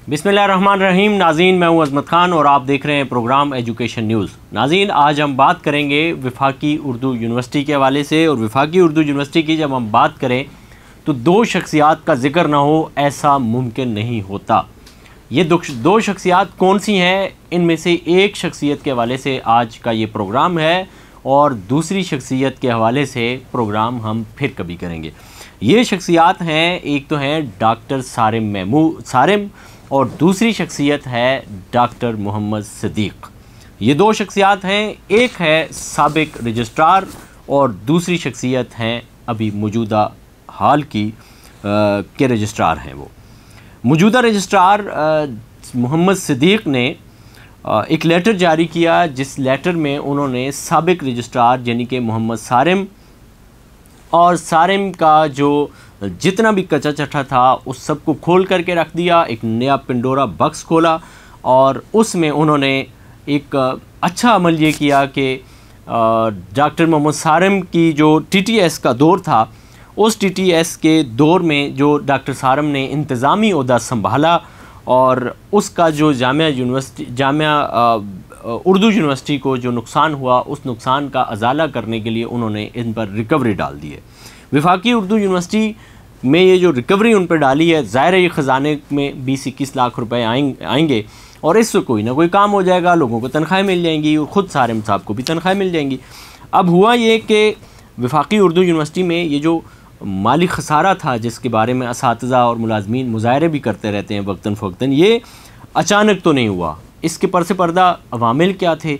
बिस्मिल्लाहिर्रहमानिर्रहीम। नाज़रीन, मैं हूं अज़मत ख़ान और आप देख रहे हैं प्रोग्राम एजुकेशन न्यूज़। नाज़रीन, आज हम बात करेंगे वफाकी उर्दू यूनिवर्सिटी के हवाले से। और वफाकी उर्दू यूनिवर्सिटी की जब हम बात करें तो दो शख्सियात का ज़िक्र ना हो ऐसा मुमकिन नहीं होता। ये दो शख्सियात कौन सी हैं? इनमें से एक शख्सियत के हवाले से आज का ये प्रोग्राम है और दूसरी शख्सियत के हवाले से प्रोग्राम हम फिर कभी करेंगे। ये शख्सियात हैं, एक तो हैं डॉक्टर सारिम और दूसरी शख्सियत है डॉक्टर मोहम्मद सिद्दीक़। ये दो शख्सियात हैं, एक है साबिक रजिस्ट्रार और दूसरी शख्सियत हैं अभी मौजूदा हाल की के रजिस्ट्रार हैं। वो मौजूदा रजिस्ट्रार मोहम्मद सिद्दीक़ ने एक लेटर जारी किया, जिस लेटर में उन्होंने साबिक रजिस्ट्रार यानी कि मोहम्मद सारिम का जो जितना भी कच्चा चट्टा था उस सब को खोल करके रख दिया। एक नया पिंडोरा बक्स खोला और उसमें उन्होंने एक अच्छा अमल ये किया कि डॉक्टर मोहम्मद सारिम की जो टीटीएस का दौर था, उस टीटीएस के दौर में जो डॉक्टर सारिम ने इंतज़ामी ओहदा संभाला और उसका जो जामिया उर्दू यूनिवर्सिटी को जो नुकसान हुआ, उस नुकसान का अजाला करने के लिए उन्होंने इन पर रिकवरी डाल दी है। वफाकी उर्दू यूनिवर्सिटी में ये जो रिकवरी उन पर डाली है, ज़ाहिर है ये ख़जाने में 20-21 लाख रुपए आएंगे और इससे कोई ना कोई काम हो जाएगा, लोगों को तनख्वाहें मिल जाएंगी और ख़ुद सारिम साहब को भी तनख्वाहें मिल जाएंगी। अब हुआ ये कि वफाकी उर्दू यूनिवर्सिटी में ये जो माली खसारा था, जिसके बारे में असातिज़ा और मुलाजमीन मुज़ाहरे भी करते रहते हैं वक्तन फ़वक्तन, ये अचानक तो नहीं हुआ। इसके परसे पर्दा अवामिल क्या थे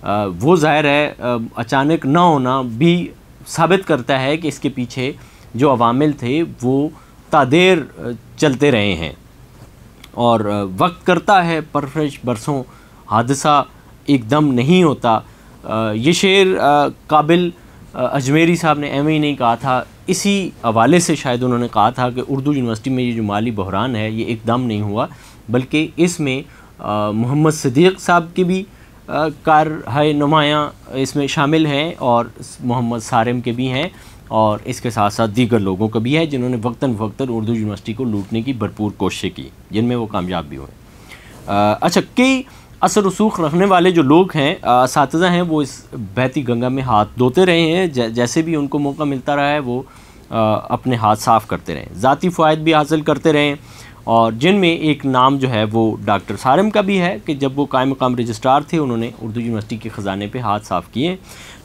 वो ज़ाहिर है अचानक ना होना भी साबित करता है कि इसके पीछे जो अवामिल थे वो तादेर चलते रहे हैं और वक्त करता है परवरिश बरसों, हादसा एकदम नहीं होता। ये शेर काबिल अजमेरी साहब ने एवं ही नहीं कहा था, इसी हवाले से शायद उन्होंने कहा था कि उर्दू यूनिवर्सिटी में ये जो माली बहरान है ये एकदम नहीं हुआ, बल्कि इसमें मोहम्मद सिद्दीक़ साहब की भी कार है नुमायाँ इसमें शामिल हैं और मोहम्मद सारिम के भी हैं और इसके साथ साथ दीगर लोगों का भी है जिन्होंने वक्तन फ़वक्तन उर्दू यूनिवर्सिटी को लूटने की भरपूर कोशिश की, जिनमें वो कामयाब भी हुए। अच्छा, कई असर रसूख रखने वाले जो लोग हैं, असातिज़ा हैं, वो इस बहती गंगा में हाथ धोते रहे हैं। जैसे भी उनको मौका मिलता रहा है वो अपने हाथ साफ़ करते रहें, ज़ाती फ़वाइद भी हासिल करते रहें और जिनमें एक नाम जो है वो डॉक्टर सारिम का भी है कि जब वो कायम मकाम रजिस्ट्रार थे उन्होंने उर्दू यूनिवर्सिटी के ख़जाने पे हाथ साफ़ किए।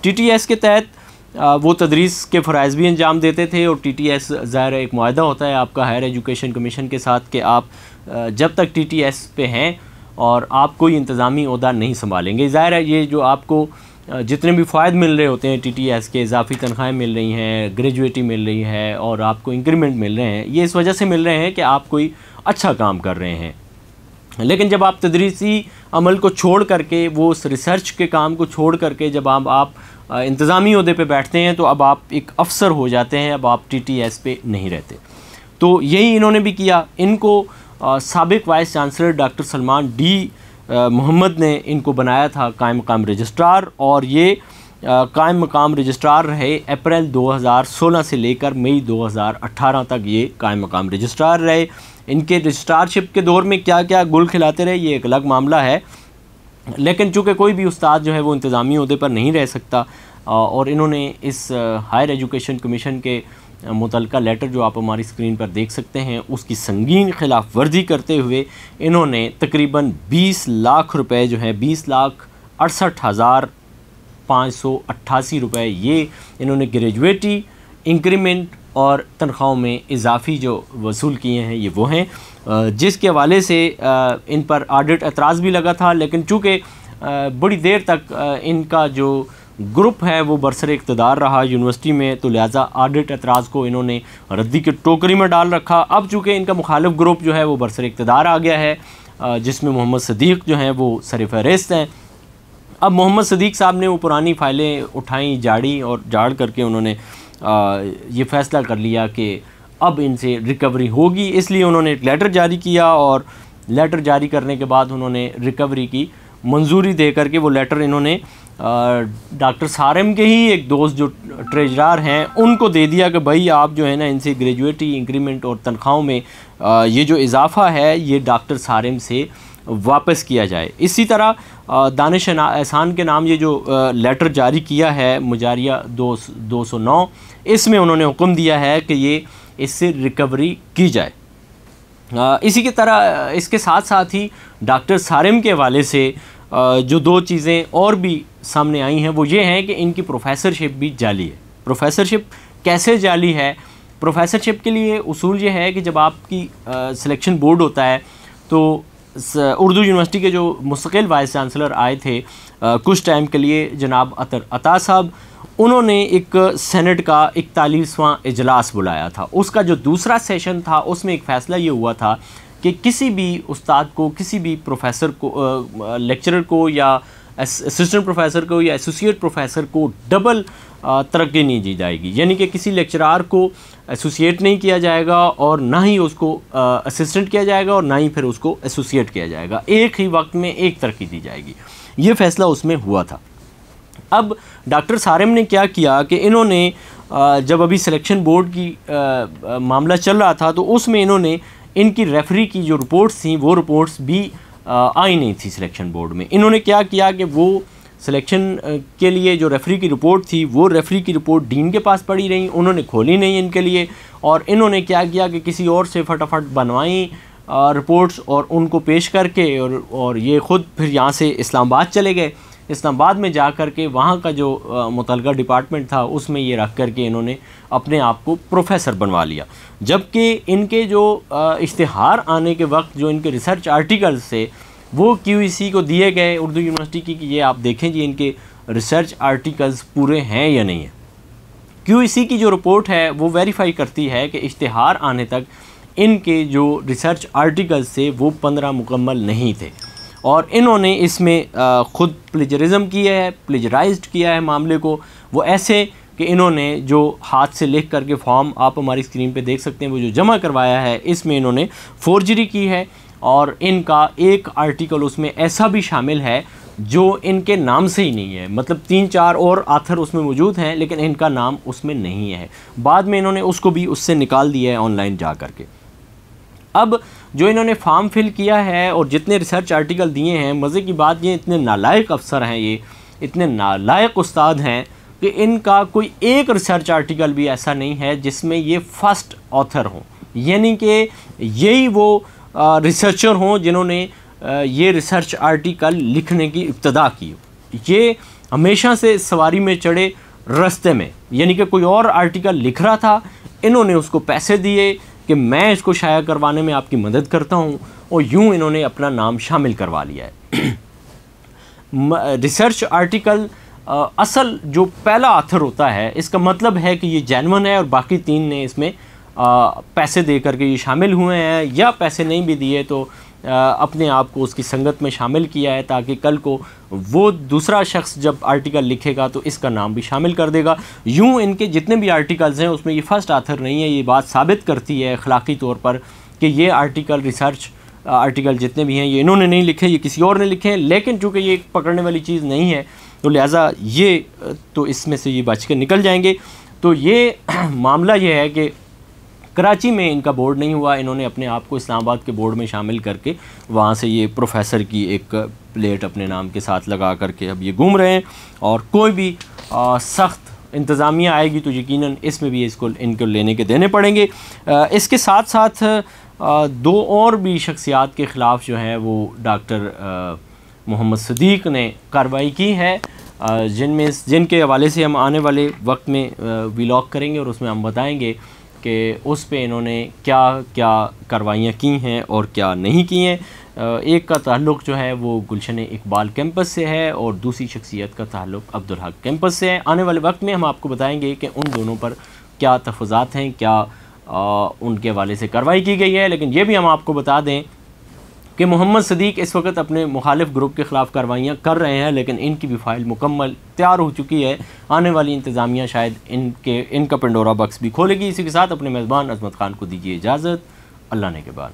टीटीएस के तहत वो तदरीस के फ़राइज़ भी अंजाम देते थे और टीटीएस ज़ाहिर एक मुआहदा होता है आपका हायर एजुकेशन कमीशन के साथ कि आप जब तक टीटीएस पे हैं और आप कोई इंतज़ामी ओहदा नहीं संभालेंगे, ज़ाहिर है ये जो आपको जितने भी फ़ायदे मिल रहे होते हैं टीटीएस के, इजाफ़ी तनख्वाहें मिल रही हैं, ग्रेजुएटी मिल रही है और आपको इंक्रीमेंट मिल रहे हैं, ये इस वजह से मिल रहे हैं कि आप कोई अच्छा काम कर रहे हैं। लेकिन जब आप तदरीसी अमल को छोड़ करके, वो उस रिसर्च के काम को छोड़ करके जब आप इंतज़ामी ओहदे पे बैठते हैं तो अब आप एक अफसर हो जाते हैं, अब आप टीटीएस पे नहीं रहते। तो यही इन्होंने भी किया। इनको साबिक vice chancellor doctor Salman D Mohammad ने इनको बनाया था कायम मकाम रजिस्ट्रार और ये कायम मकाम रजिस्ट्रार रहे अप्रैल 2016 से लेकर मई 2018 तक ये कायम मकाम रजिस्ट्रार रहे। इनके रजिस्ट्रारशिप के दौर में क्या क्या गुल खिलाते रहे ये एक अलग मामला है, लेकिन चूँकि कोई भी उस्ताद जो है वो इंतज़ामी ओहदे पर नहीं रह सकता और इन्होंने इस हायर एजुकेशन कमीशन के मुतल्लिका लेटर जो आप हमारी स्क्रीन पर देख सकते हैं उसकी संगीन खिलाफ वर्जी करते हुए इन्होंने तकरीबन 20 लाख रुपए जो है 20,68,588 रुपये ये इन्होंने ग्रेजुएटी, इंक्रीमेंट और तनख्वाहों में इजाफ़ी जो वसूल किए हैं ये वो हैं, जिसके हवाले से इन पर ऑडिट एतराज़ भी लगा था। लेकिन चूँकि बड़ी देर तक इनका जो ग्रुप है वो बरसर इक़्तिदार रहा यूनिवर्सिटी में, तो लिहाजा ऑडिट एतराज़ को इन्होंने रद्दी की टोकरी में डाल रखा। अब चूँकि इनका मुखालिफ ग्रुप जो है वो बरसर इक़्तिदार आ गया है, जिसमें मोहम्मद सिद्दीक़ जो हैं वो सर-ए-फ़हरिस्त हैं। अब मोहम्मद सिद्दीक़ साहब ने वो पुरानी फ़ाइलें उठाई, झाड़ी और झाड़ करके उन्होंने ये फ़ैसला कर लिया कि अब इनसे रिकवरी होगी, इसलिए उन्होंने एक लेटर जारी किया और लेटर जारी करने के बाद उन्होंने रिकवरी की मंजूरी दे करके वो लेटर इन्होंने डॉक्टर सारिम के ही एक दोस्त जो ट्रेजरार हैं उनको दे दिया कि भाई आप जो है ना इनसे ग्रेजुएटी, इंक्रीमेंट और तनख्वाहों में ये जो इजाफ़ा है ये डॉक्टर सारिम से वापस किया जाए। इसी तरह दानिश एहसान के नाम ये जो लेटर जारी किया है मुजारिया 209, इसमें उन्होंने हुक्म दिया है कि ये इससे रिकवरी की जाए। इसी की तरह इसके साथ साथ ही डॉक्टर सारिम के हवाले से जो दो चीज़ें और भी सामने आई हैं वो ये हैं कि इनकी प्रोफेसरशिप भी जाली है। प्रोफेसरशिप कैसे जाली है? प्रोफेसरशिप के लिए उसूल ये है कि जब आपकी सिलेक्शन बोर्ड होता है तो उर्दू यूनिवर्सिटी के जो मुस्तकिल वाइस चांसलर आए थे कुछ टाइम के लिए, जनाब अता साहब, उन्होंने एक सेनेट का 41वां इजलास बुलाया था। उसका जो दूसरा सेशन था उसमें एक फ़ैसला ये हुआ था कि किसी भी उस्ताद को, किसी भी प्रोफेसर को, लेक्चरर को या असिस्टेंट प्रोफेसर को या एसोसिएट प्रोफेसर को डबल तरक्की नहीं दी जाएगी। यानी कि किसी लेक्चरार को एसोसिएट नहीं किया जाएगा और ना ही उसको असिस्टेंट किया जाएगा और ना ही फिर उसको एसोसिएट किया जाएगा। एक ही वक्त में एक तरक्की दी जाएगी। ये फ़ैसला उसमें हुआ था। अब डॉक्टर सारिम ने क्या किया कि इन्होंने जब अभी सिलेक्शन बोर्ड की मामला चल रहा था तो उसमें इन्होंने इनकी रेफरी की जो रिपोर्ट्स थी वो रिपोर्ट्स भी आई नहीं थी सिलेक्शन बोर्ड में। इन्होंने क्या किया कि वो सिलेक्शन के लिए जो रेफरी की रिपोर्ट थी वो रेफरी की रिपोर्ट डीन के पास पड़ी रही, उन्होंने खोली नहीं इनके लिए, और इन्होंने क्या किया कि किसी और से फटाफट बनवाई रिपोर्ट्स और उनको पेश करके और ये ख़ुद फिर यहाँ से इस्लामाबाद चले गए। इस्लामाबाद में जा कर के वहाँ का जो मुतलका डिपार्टमेंट था उसमें ये रख कर के इन्होंने अपने आप को प्रोफेसर बनवा लिया। जबकि इनके जो इश्तिहार आने के वक्त जो इनके रिसर्च आर्टिकल्स थे वो QEC को दिए गए उर्दू यूनिवर्सिटी की कि ये आप देखें जी इनके रिसर्च आर्टिकल्स पूरे हैं या नहीं है। QEC की जो रिपोर्ट है वो वेरीफाई करती है कि इश्तिहार आने तक इनके जो रिसर्च आर्टिकल्स थे वो 15 मुकम्मल नहीं थे और इन्होंने इसमें ख़ुद प्लेजरिज्म किया है, प्लेजराइज्ड किया है मामले को। वो ऐसे कि इन्होंने जो हाथ से लिख करके फॉर्म आप हमारी स्क्रीन पे देख सकते हैं वो जो जमा करवाया है इसमें इन्होंने फोर्जरी की है और इनका एक आर्टिकल उसमें ऐसा भी शामिल है जो इनके नाम से ही नहीं है। मतलब 3-4 और आथर उसमें मौजूद हैं लेकिन इनका नाम उसमें नहीं है। बाद में इन्होंने उसको भी उससे निकाल दिया है ऑनलाइन जा कर के। अब जो इन्होंने फॉर्म फिल किया है और जितने रिसर्च आर्टिकल दिए हैं, मज़े की बात ये इतने नालायक अफसर हैं, ये इतने नालायक उस्ताद हैं कि इनका कोई एक रिसर्च आर्टिकल भी ऐसा नहीं है जिसमें ये फ़र्स्ट ऑथर हों, यानी कि यही वो रिसर्चर हों जिन्होंने ये रिसर्च आर्टिकल लिखने की इब्तदा की। ये हमेशा से सवारी में चढ़े रास्ते में, यानी कि कोई और आर्टिकल लिख रहा था, इन्होंने उसको पैसे दिए कि मैं इसको शाया करवाने में आपकी मदद करता हूँ और यूँ इन्होंने अपना नाम शामिल करवा लिया है। रिसर्च आर्टिकल असल जो पहला ऑथर होता है इसका मतलब है कि ये जेन्युइन है और बाकी 3 ने इसमें पैसे दे करके ये शामिल हुए हैं या पैसे नहीं भी दिए तो अपने आप को उसकी संगत में शामिल किया है ताकि कल को वो दूसरा शख्स जब आर्टिकल लिखेगा तो इसका नाम भी शामिल कर देगा। यूँ इनके जितने भी आर्टिकल्स हैं उसमें ये फ़र्स्ट ऑथर नहीं है। ये बात साबित करती है अखलाकी तौर पर कि ये आर्टिकल रिसर्च आर्टिकल जितने भी हैं ये इन्होंने नहीं लिखे, ये किसी और ने लिखे हैं। लेकिन चूँकि ये पकड़ने वाली चीज़ नहीं है तो लिहाजा ये तो इसमें से ये बच के निकल जाएंगे। तो ये मामला ये है कि कराची में इनका बोर्ड नहीं हुआ, इन्होंने अपने आप को इस्लामाबाद के बोर्ड में शामिल करके वहाँ से ये प्रोफेसर की एक प्लेट अपने नाम के साथ लगा करके अब ये घूम रहे हैं। और कोई भी सख्त इंतज़ामिया आएगी तो यकीनन इसमें भी इनको लेने के देने पड़ेंगे। इसके साथ साथ 2 और भी शख्सियात के ख़िलाफ़ जो है वो डॉक्टर मोहम्मद सदीक़ ने कार्रवाई की है, जिनके हवाले से हम आने वाले वक्त में व्लॉग करेंगे और उसमें हम बताएंगे कि उस पे इन्होंने क्या क्या कार्रवाइयाँ की हैं और क्या नहीं की हैं। एक का ताल्लुक़ जो है वो गुलशन इकबाल कैंपस से है और दूसरी शख्सियत का ताल्लुक़ अब्दुल हक कैंपस से है। आने वाले वक्त में हम आपको बताएंगे कि उन दोनों पर क्या तफ़्ज़ात हैं, क्या उनके हवाले से कार्रवाई की गई है। लेकिन ये भी हम आपको बता दें कि मोहम्मद सदीक़ इस वक्त अपने मुखालिफ ग्रुप के ख़िलाफ़ कार्रवाइयाँ कर रहे हैं लेकिन इनकी भी फ़ाइल मुकम्मल तैयार हो चुकी है। आने वाली इंतज़ामिया शायद इनका पंडोरा बक्स भी खोलेगी। इसी के साथ अपने मेज़बान अज़मत ख़ान को दीजिए इजाज़त। अल्लाह ने के बाद।